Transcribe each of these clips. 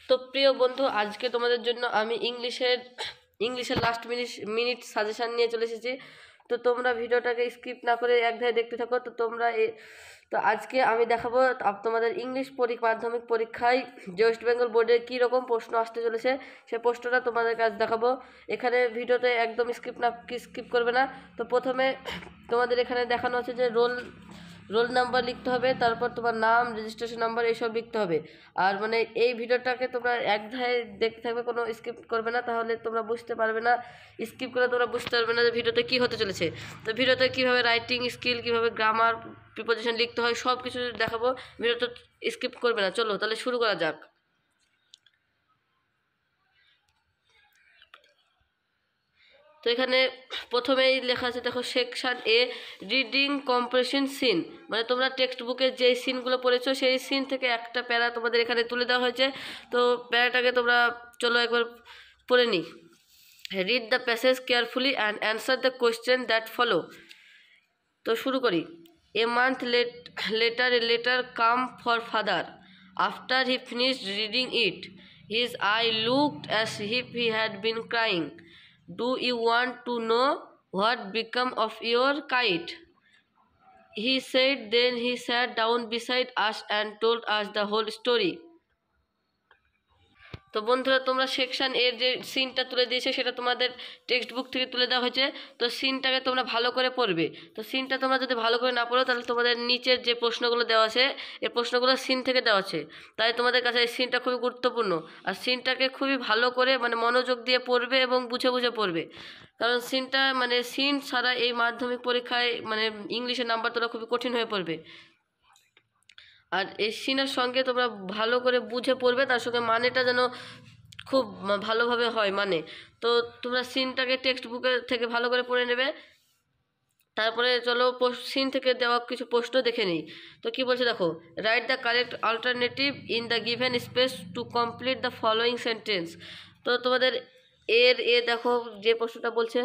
তো প্রিয় বন্ধু, আজকে তোমাদের জন্য আমি ইংলিশের লাস্ট মিনিট সাজেশান নিয়ে চলে এসেছি। তো তোমরা ভিডিওটাকে স্কিপ না করে এক ধারে দেখতে থাকো। তো আজকে আমি দেখাবো তোমাদের ইংলিশ মাধ্যমিক পরীক্ষায় যে ওয়েস্ট বেঙ্গল বোর্ডে কী রকম প্রশ্ন আসতে চলেছে, সে প্রশ্নটা তোমাদের কাছে দেখাবো। এখানে ভিডিওতে একদম স্কিপ করবে না। তো প্রথমে তোমাদের এখানে দেখানো হচ্ছে যে রোল নাম্বার লিখতে হবে, তারপর তোমার নাম, রেজিস্ট্রেশন নাম্বার এইসব লিখতে হবে। আর মানে এই ভিডিওটাকে তোমরা এক ধারে দেখতে থাকবে, কোনো স্কিপ করবে না, তাহলে তোমরা বুঝতে পারবে না। স্কিপ করে তোমরা বুঝতে পারবে না যে ভিডিওতে কী হতে চলেছে। তো ভিডিওতে কীভাবে রাইটিং স্কিল, কীভাবে গ্রামার, প্রিপোজিশন লিখতে হয়, সব কিছু দেখাবো। ভিডিওটা স্কিপ করবে না। চলো তাহলে শুরু করা যাক। তো এখানে প্রথমেই লেখা আছে, দেখো, সেকশন এ, রিডিং কম্প্রেশন সিন। মানে তোমরা টেক্সট বুকে যে সিনগুলো পড়েছো সেই সিন থেকে একটা প্যারা তোমাদের এখানে তুলে দেওয়া হয়েছে। তো প্যারাটাকে তোমরা চলো একবার পড়ে নিই। Read the passage carefully and answer the question that follow. তো শুরু করি। A month later come for father. After he finished reading it, his eye looked as if he had been crying. Do you want to know what became of your kite? He said. Then he sat down beside us and told us the whole story. তো বন্ধুরা, তোমরা section এর যে সিনটা তুলে দিয়েছে সেটা তোমাদের টেক্সট বুক থেকে তুলে দেওয়া হয়েছে। তো সিনটাকে তোমরা ভালো করে পড়বে। তো সিনটা তোমরা যদি ভালো করে না পড়ো, তাহলে তোমাদের নিচের যে প্রশ্নগুলো দেওয়া আছে, এই প্রশ্নগুলো সিন থেকে দেওয়া আছে। তাই তোমাদের কাছে এই সিনটা খুবই গুরুত্বপূর্ণ। আর সিনটাকে খুবই ভালো করে মানে মনোযোগ দিয়ে পড়বে এবং বুঝে বুঝে পড়বে। কারণ সিন ছাড়া এই মাধ্যমিক পরীক্ষায় মানে ইংলিশের নাম্বার তোলা খুবই কঠিন হয়ে পড়বে। আর এই সিনের সঙ্গে তোমরা ভালো করে বুঝে পড়বে, তার সঙ্গে মানেটা যেন খুব ভালোভাবে হয় মানে। তো তোমরা সিনটাকে টেক্সট বুকের থেকে ভালো করে পড়ে নেবে। তারপরে চলো সিন থেকে দেওয়া কিছু প্রশ্ন দেখে নিই। তো কি বলছে দেখো, write the correct alternative in the given space to complete the following sentence. তো তোমাদের দেখো যে প্রশ্নটা বলছে,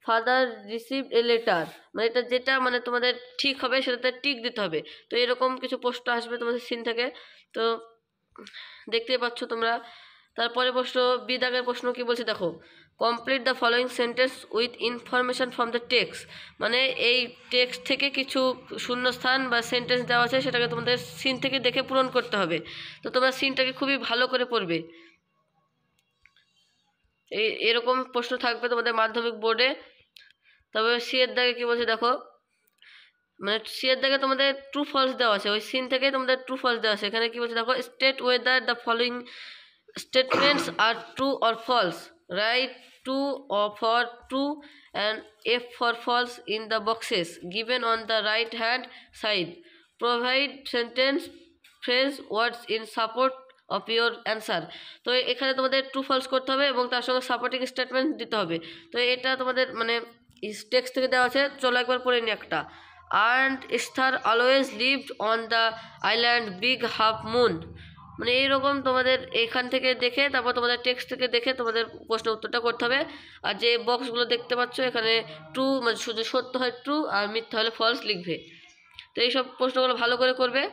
ফাদার রিসিভড এ লেটার, মানে এটা যেটা মানে তোমাদের ঠিক হবে সেটাতে টিক দিতে হবে। তো এরকম কিছু প্রশ্ন আসবে তোমাদের সিন থেকে। তো দেখতেই পাচ্ছ তোমরা। তারপরে প্রশ্ন, বিদাগের প্রশ্ন কি বলছে দেখো, complete the following sentence with information from the text. মানে এই টেক্সট থেকে কিছু শূন্যস্থান বা সেন্টেন্স দেওয়া আছে, সেটাকে তোমাদের সিন থেকে দেখে পূরণ করতে হবে। তো তোমরা সিনটাকে খুবই ভালো করে পড়বে। এরকম প্রশ্ন থাকবে তোমাদের মাধ্যমিক বোর্ডে। তবে সি এর দাগে কী বলছে দেখো, মানে সি এর দাগে তোমাদের ট্রু ফলস দেওয়া আছে, ওই সিন থেকে তোমাদের ট্রু ফলস দেওয়া আছে। এখানে কী বলছে দেখো, state whether the following statements are true or false. Write true or for true and F for false in the boxes given on the right hand side. Provide sentence phrase words in support of your answer. তো এখানে তোমাদের true false করতে হবে এবং তার সঙ্গে supporting statement দিতে হবে। তো এটা তোমাদের মানে টেক্সট থেকে দেওয়া আছে। চলো একবার পড়ে নিই একটা। Aunt Star always lived on the island Big Half Moon. মানে এইরকম তোমাদের এখান থেকে দেখে, তারপর তোমাদের টেক্সট থেকে দেখে তোমাদের প্রশ্ন উত্তরটা করতে হবে। আর যে বক্সগুলো দেখতে পাচ্ছ এখানে ট্রু মানে শুধু সত্য হয় ট্রু আর মিথ্যা হলে ফলস লিখবে। তো এইসব প্রশ্নগুলো ভালো করে করবে।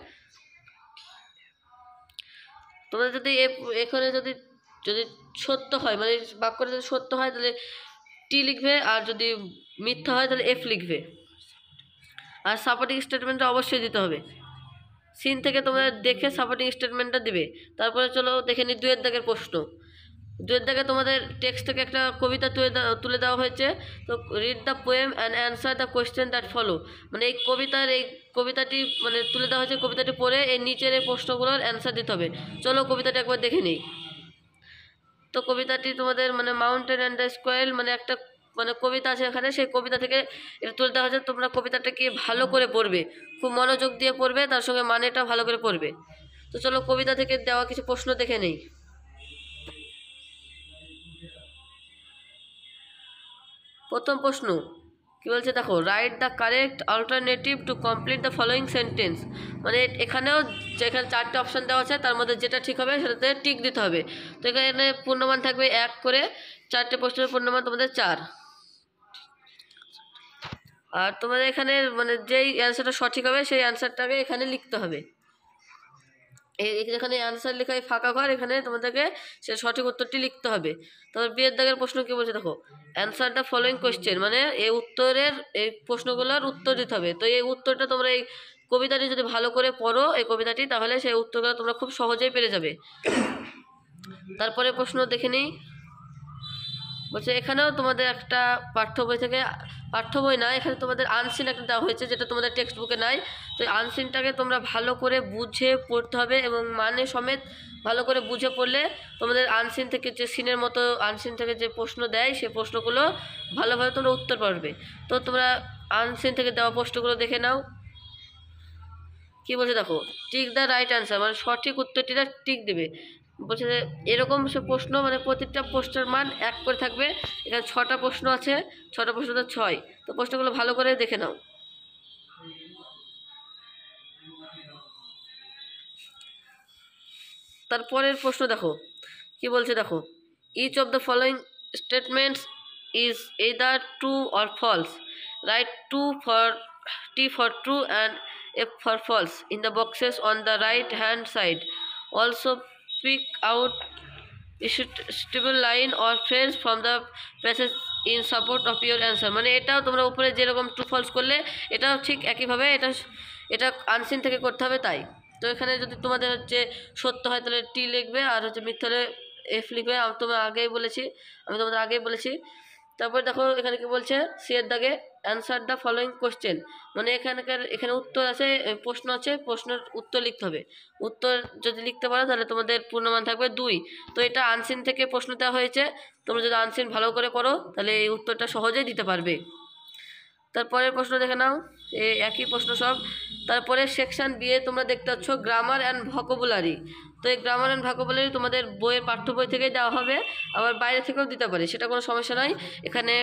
তোমাদের যদি এখানে যদি যদি সত্য হয় মানে বাক্যটা যদি সত্য হয় তাহলে টি লিখবে, আর যদি মিথ্যা হয় তাহলে এফ লিখবে। আর সাপোর্টিং স্টেটমেন্টটা অবশ্যই দিতে হবে। সিন থেকে তোমরা দেখে সাপোর্টিং স্টেটমেন্টটা দিবে। তারপরে চলো দেখে নিই দুয়ের দাগের প্রশ্ন। দুয়ের দাগে তোমাদের টেক্সট থেকে একটা কবিতা তুলে দেওয়া হয়েছে। তো read the poem and answer the question that follow. মানে এই কবিতাটি মানে তুলে দেওয়া হয়েছে, কবিতাটি পড়ে এই নিচের এই প্রশ্নগুলোর অ্যান্সার দিতে হবে। চলো কবিতাটি একবার দেখে নিই। তো কবিতাটি তোমাদের মানে মাউন্টেন অ্যান্ড দ্য স্কোয়েল মানে একটা মানে কবিতা আছে এখানে, সেই কবিতা থেকে এটা তুলে দেওয়া হয়েছে। তোমরা কবিতাটাকে ভালো করে পড়বে, খুব মনোযোগ দিয়ে পড়বে, তার সঙ্গে মানেটা ভালো করে পড়বে। তো চলো কবিতা থেকে দেওয়া কিছু প্রশ্ন দেখে নেই। প্রথম প্রশ্ন কি বলছে দেখো, write the correct alternative to complete the following sentence. মানে এখানেও যেখানে চারটে অপশান দেওয়া আছে তার মধ্যে যেটা ঠিক হবে সেটাতে টিক দিতে হবে। তো এখানে পূর্ণমান থাকবে 1 করে, চারটে প্রশ্নের পূর্ণমান তোমাদের 4। আর তোমাদের এখানে মানে যেই অ্যান্সারটা সঠিক হবে সেই অ্যান্সারটাকে এখানে লিখতে হবে। যেখানে অ্যান্সার লেখা ফাঁকা ঘর, এখানে তোমাদেরকে সে সঠিক উত্তরটি লিখতে হবে। তারপর বিয়ের দাগের প্রশ্ন কি বলছে দেখো, অ্যান্সার দ্য ফলোয়িং কোয়েশ্চেন, মানে এই উত্তরের এই প্রশ্নগুলোর উত্তর দিতে হবে। তো এই উত্তরটা তোমরা এই কবিতাটি যদি ভালো করে পড়ো এই কবিতাটি, তাহলে সেই উত্তরগুলো তোমরা খুব সহজেই পেরে যাবে। তারপরে প্রশ্ন দেখে নিই, বলছে এখানেও তোমাদের একটা পাঠ্য বই থেকে, পাঠ্য বই না, এখানে তোমাদের আনসিন একটা দেওয়া হয়েছে যেটা তোমাদের টেক্সট বুকে নাই। তো আনসিনটাকে তোমরা ভালো করে বুঝে পড়তে হবে এবং মানে সমেত ভালো করে বুঝে পড়লে তোমাদের আনসিন থেকে যে সিনের মতো আনসিন থেকে যে প্রশ্ন দেয় সেই প্রশ্নগুলো ভালোভাবে তোমরা উত্তর পারবে। তো তোমরা আনসিন থেকে দেওয়া প্রশ্নগুলো দেখে নাও। কি বলছে দেখো, টিক দ্য রাইট অ্যান্সার, মানে সঠিক উত্তরটিটা টিক দেবে। বলছে যে এরকম সে প্রশ্ন, মানে প্রতিটা প্রশ্নের মান 1 করে থাকবে। এখানে 6টা প্রশ্ন আছে, 6টা প্রশ্ন 6। তো প্রশ্নগুলো ভালো করে দেখে নাও। তারপরের প্রশ্ন দেখো কি বলছে দেখো, each of the following statements is either true or false, right true for T for true and F for false in the boxes on the right hand side. Also pick out a suitable line or phrase from the passage in support of your answer, মানে এটাও তোমরা উপরে যেরকম true false করলে এটাও ঠিক একইভাবে এটা আনসিন থেকে করতে হবে। তাই তো এখানে যদি তোমাদের হচ্ছে সত্য হয় তাহলে টি লিখবে, আর হচ্ছে মিথ্যা হলে এফ লিখবে। আমি তোমাদের আগেই বলেছি। তারপরে দেখো এখানে কি বলছে, সি এর দাগে অ্যান্সার দ্য ফলোয়িং কোশ্চেন, মানে এখানে উত্তর আছে, প্রশ্ন আছে, প্রশ্নের উত্তর লিখতে হবে। উত্তর যদি লিখতে পারো তাহলে তোমাদের পূর্ণমান থাকবে 2। তো এটা আনসিন থেকে প্রশ্ন দেওয়া হয়েছে, তোমরা যদি আনসিন ভালো করে করো তাহলে এই উত্তরটা সহজেই দিতে পারবে। তারপরের প্রশ্ন দেখে নাও, একই প্রশ্ন সব। তারপরে সেকশন বি এ তোমরা দেখতে পাচ্ছ গ্রামার অ্যান্ড ভোকাবুলারি। তো এই গ্রামার অ্যান্ড ভোকাবুলারি তোমাদের বইয়ের পাঠ্য বই থেকেই দেওয়া হবে, আবার বাইরে থেকেও দিতে পারে, সেটা কোনো সমস্যা নয়। এখানে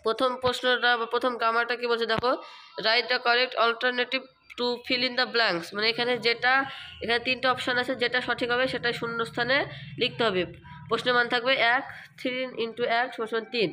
প্রথম প্রশ্নটা বা প্রথম গ্রামারটা কি বলছে দেখো, write the correct alternative to feel in the blanks, মানে এখানে 3টে অপশান আছে, যেটা সঠিক হবে সেটা শূন্যস্থানে লিখতে হবে। প্রশ্নের মান থাকবে 1, 3 × 1 = 3।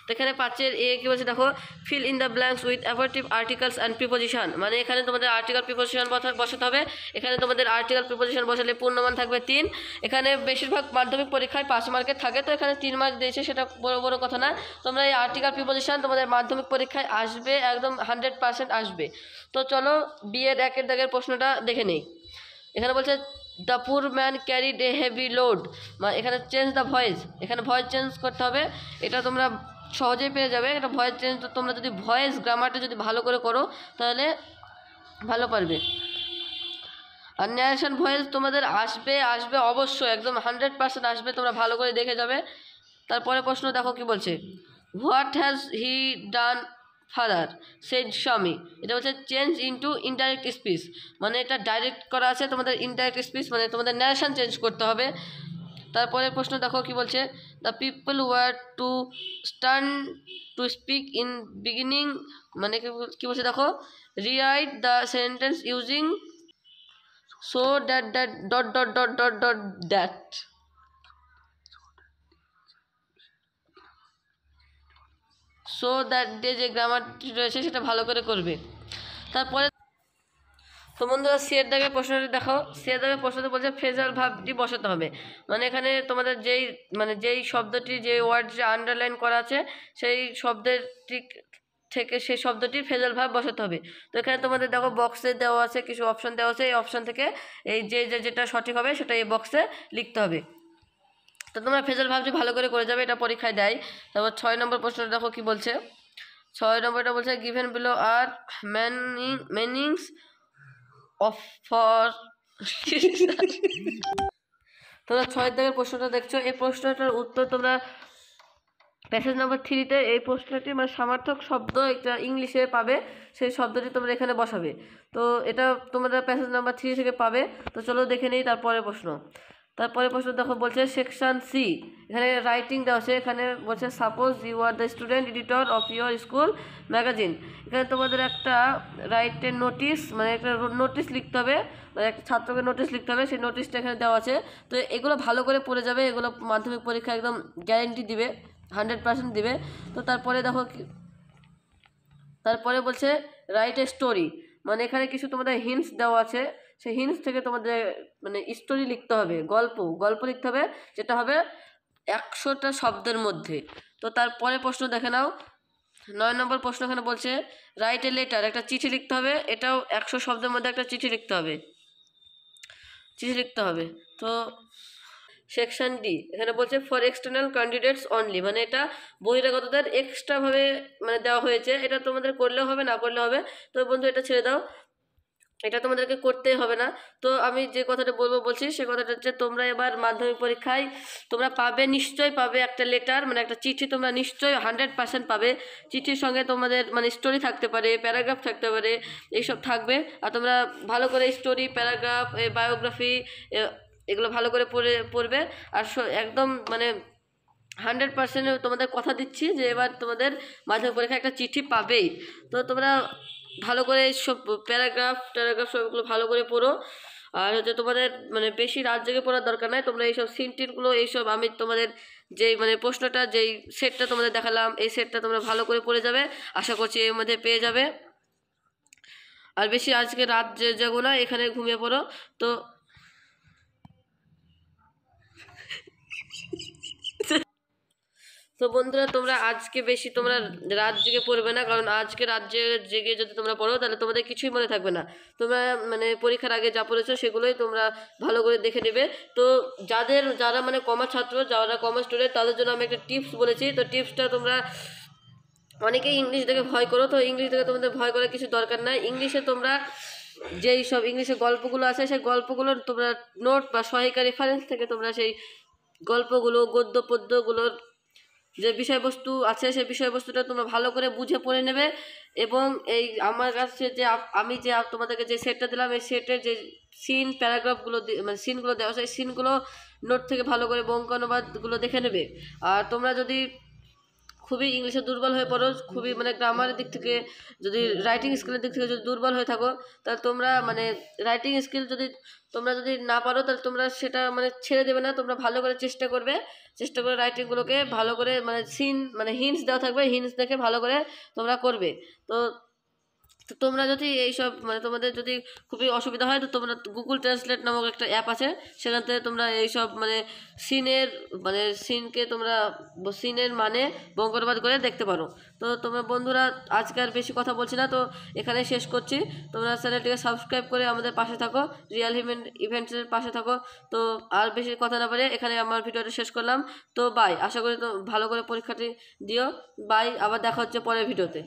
তো এখানে 5-এর এ কি বলছে দেখো, fill in the blanks with অ্যাভার্টিভ আর্টিকেলস অ্যান্ড প্রিপোজিশন, মানে এখানে তোমাদের আর্টিকেল প্রিপোজিশন বসাতে হবে। এখানে তোমাদের আর্টিকেল প্রিপোজিশন বসালে পূর্ণমান থাকবে 3। এখানে বেশিরভাগ মাধ্যমিক পরীক্ষায় 5 মার্কের থাকে, তো এখানে 3 মার্ক দিয়েছে, সেটা বড় কথা না। তোমরা এই আর্টিকেল প্রিপোজিশন তোমাদের মাধ্যমিক পরীক্ষায় আসবে, একদম 100% আসবে। তো চলো বিয়ের 1-এর দাগের প্রশ্নটা দেখে নেই। এখানে বলছে the poor man carried a heavy load, মানে এখানে চেঞ্জ দ্য ভয়েস, এখানে ভয়েস চেঞ্জ করতে হবে। এটা তোমরা সহজেই পেয়ে যাবে। এটা ভয়েস চেঞ্জ, তোমরা যদি ভয়েস গ্রামারটা যদি ভালো করে করো তাহলে ভালো পারবে। আর ন্যারেশন ভয়েস তোমাদের আসবে অবশ্যই, একদম 100% আসবে, তোমরা ভালো করে দেখে যাবে। তারপরে প্রশ্ন দেখো কি বলছে, what has he done father said স্বামী, এটা হচ্ছে চেঞ্জ ইনটু ইনডাইরেক্ট স্পিচ, মানে এটা ডাইরেক্ট করা আছে, তোমাদের ইনডাইরেক্ট স্পিচ মানে তোমাদের ন্যারেশন চেঞ্জ করতে হবে। তারপরে প্রশ্ন দেখো কি বলছে, the people were too stern to speak in beginning, মানে কি বলছে দেখো, rewrite the sentence using so that that so that দিয়ে যে গ্রামারটি রয়েছে সেটা ভালো করে করবে। তারপরে তো বন্ধুরা সি এর দাগের প্রশ্নটি দেখো, সি এর দাগের প্রশ্নটি বলছে ফ্রেজাল ভার্বটি বসাতে হবে, মানে এখানে তোমাদের যেই শব্দটি, যে ওয়ার্ডটি আন্ডারলাইন করা আছে সেই শব্দের থেকে সেই শব্দটির ফ্রেজাল ভার্ব বসাতে হবে। তো এখানে তোমাদের দেখো বক্সে দেওয়া আছে, কিছু অপশান দেওয়া আছে, এই অপশান থেকে এই যেটা সঠিক হবে সেটা এই বক্সে লিখতে হবে। তো তোমরা ফ্রেজাল ভার্বটি ভালো করে যাবে, এটা পরীক্ষায় দেয়। তারপর 6 নম্বর প্রশ্নটা দেখো কি বলছে, 6 নম্বরটা বলছে given below are meanings of for তোমরা 6 দাগের প্রশ্নটা দেখছো, এই প্রশ্নটার উত্তর তোমরা প্যাসেজ নাম্বার 3-তে এই প্রশ্নটি মানে সমার্থক শব্দ একটা ইংলিশে পাবে, সেই শব্দটি তোমরা এখানে বসাবে। তো এটা তোমরা প্যাসেজ নাম্বার 3 থেকে পাবে। তো চলো দেখে নেই তারপরে প্রশ্ন দেখো, বলছে সেকশন সি, এখানে রাইটিং দেওয়া আছে, এখানে বলছে suppose you are the student editor of your school magazine. এখানে তোমাদের একটা রাইটের নোটিশ, মানে একটা নোটিশ লিখতে হবে, মানে একটা ছাত্রকে নোটিশ লিখতে হবে, সেই নোটিশটা এখানে দেওয়া আছে। তো এগুলো ভালো করে পড়ে যাবে, এগুলো মাধ্যমিক পরীক্ষা একদম গ্যারেন্টি দিবে, 100% দিবে। তো তারপরে দেখো তারপরে বলছে রাইট এ স্টোরি, মানে এখানে কিছু তোমাদের হিন্টস দেওয়া আছে, সেই হিন্টস থেকে তোমাদের মানে স্টোরি লিখতে হবে, গল্প লিখতে হবে, যেটা হবে 100টা শব্দের মধ্যে। তো তারপরে প্রশ্ন দেখে নাও, 9 নম্বর প্রশ্ন এখানে বলছে রাইট এ লেটার, একটা চিঠি লিখতে হবে, এটাও 100 শব্দের মধ্যে একটা চিঠি লিখতে হবে, তো সেকশন ডি এখানে বলছে ফর এক্সটার্নাল ক্যান্ডিডেটস অনলি, মানে এটা বহিরাগতদের এক্সট্রাভাবে মানে দেওয়া হয়েছে, এটা তোমাদের করলেও হবে না করলেও হবে। তো বন্ধু এটা ছেড়ে দাও, এটা তোমাদেরকে করতেই হবে না। তো আমি যে কথাটা বলছি সে কথাটা হচ্ছে, তোমরা এবার মাধ্যমিক পরীক্ষায় তোমরা পাবে, নিশ্চয়ই পাবে একটা লেটার, মানে একটা চিঠি তোমরা নিশ্চয়ই 100% পাবে। চিঠির সঙ্গে তোমাদের মানে স্টোরি থাকতে পারে, প্যারাগ্রাফ থাকতে পারে, এইসব থাকবে। আর তোমরা ভালো করে স্টোরি, প্যারাগ্রাফ, বায়োগ্রাফি এগুলো ভালো করে পড়বে। আর একদম মানে 100% তোমাদের কথা দিচ্ছি যে এবার তোমাদের মাধ্যমিক পরীক্ষায় একটা চিঠি পাবেই। তো তোমরা ভালো করে সব প্যারাগ্রাফ সবগুলো ভালো করে পড়ো। আর হচ্ছে তোমাদের মানে বেশি রাত জেগে পড়ার দরকার নাই, তোমরা এইসব সিনটিনগুলো এইসব আমি তোমাদের যেই মানে প্রশ্নটা যেই সেটটা তোমাদের দেখালাম, এই সেটটা তোমরা ভালো করে পড়ে যাবে, আশা করছি এর মধ্যে পেয়ে যাবে। আর বেশি আজকে রাত জাগো না, এখানে ঘুমিয়ে পড়ো। তো তো বন্ধুরা তোমরা আজকে বেশি তোমরা রাত জেগে পড়বে না, কারণ আজকে রাত জেগে যদি তোমরা পড়ো তাহলে তোমাদের কিছুই মনে থাকবে না। তোমরা মানে পরীক্ষার আগে যা পড়েছো সেগুলোই তোমরা ভালো করে দেখে নেবে। তো যারা মানে কমার্স ছাত্র, যারা কমার্স স্টুডেন্ট, তাদের জন্য আমি একটা টিপস বলেছি। তো টিপসটা তোমরা অনেকেই ইংলিশ দেখে ভয় করো, তো ইংলিশ দেখে তোমাদের ভয় করার কিছু দরকার নাই। ইংলিশে তোমরা যেই সব ইংলিশে গল্পগুলো আছে সেই গল্পগুলো তোমরা নোট বা সহায়িকা রেফারেন্স থেকে তোমরা সেই গল্পগুলো, গদ্য পদ্যগুলোর যে বিষয়বস্তু আছে সেই বিষয়বস্তুটা তোমরা ভালো করে বুঝে পড়ে নেবে। এবং এই আমার কাছে যে আমি যে তোমাদেরকে যে সেটটা দিলাম, এই সেটের যে সিন প্যারাগ্রাফগুলো মানে সিনগুলো দেওয়া, সেই সিনগুলো নোট থেকে ভালো করে বঙ্কানুবাদগুলো দেখে নেবে। আর তোমরা যদি খুবই ইংলিশে দুর্বল হয়ে পড়ো, খুবই মানে গ্রামারের দিক থেকে, যদি রাইটিং স্কিলের দিক থেকে যদি দুর্বল হয়ে থাকো, তাহলে তোমরা মানে রাইটিং স্কিল যদি তোমরা যদি না পারো তাহলে তোমরা সেটা মানে ছেড়ে দেবে না, তোমরা ভালো করে চেষ্টা করে রাইটিংগুলোকে ভালো করে মানে সিন মানে হিন্টস দেওয়া থাকবে, হিন্টস দেখে ভালো করে তোমরা করবে। তো তোমরা যদি এইসব মানে তোমাদের যদি খুবই অসুবিধা হয়, তো তোমরা গুগল ট্রান্সলেট নামক একটা অ্যাপ আছে, সেখান থেকে তোমরা এইসব মানে সিনকে তোমরা সিনের মানে বঙ্গানুবাদ করে দেখতে পারো। তো তোমরা বন্ধুরা আজকে আর বেশি কথা বলছি না, তো এখানে শেষ করছি। তোমরা চ্যানেলটিকে সাবস্ক্রাইব করে আমাদের পাশে থাকো, রিয়েল হিউম্যান ইভেন্টসের পাশে থাকো। তো আর বেশি কথা না বলে এখানে আমার ভিডিওটা শেষ করলাম। তো বাই, আশা করি তো ভালো করে পরীক্ষাটি দিও। বাই, আবার দেখা হচ্ছে পরের ভিডিওতে।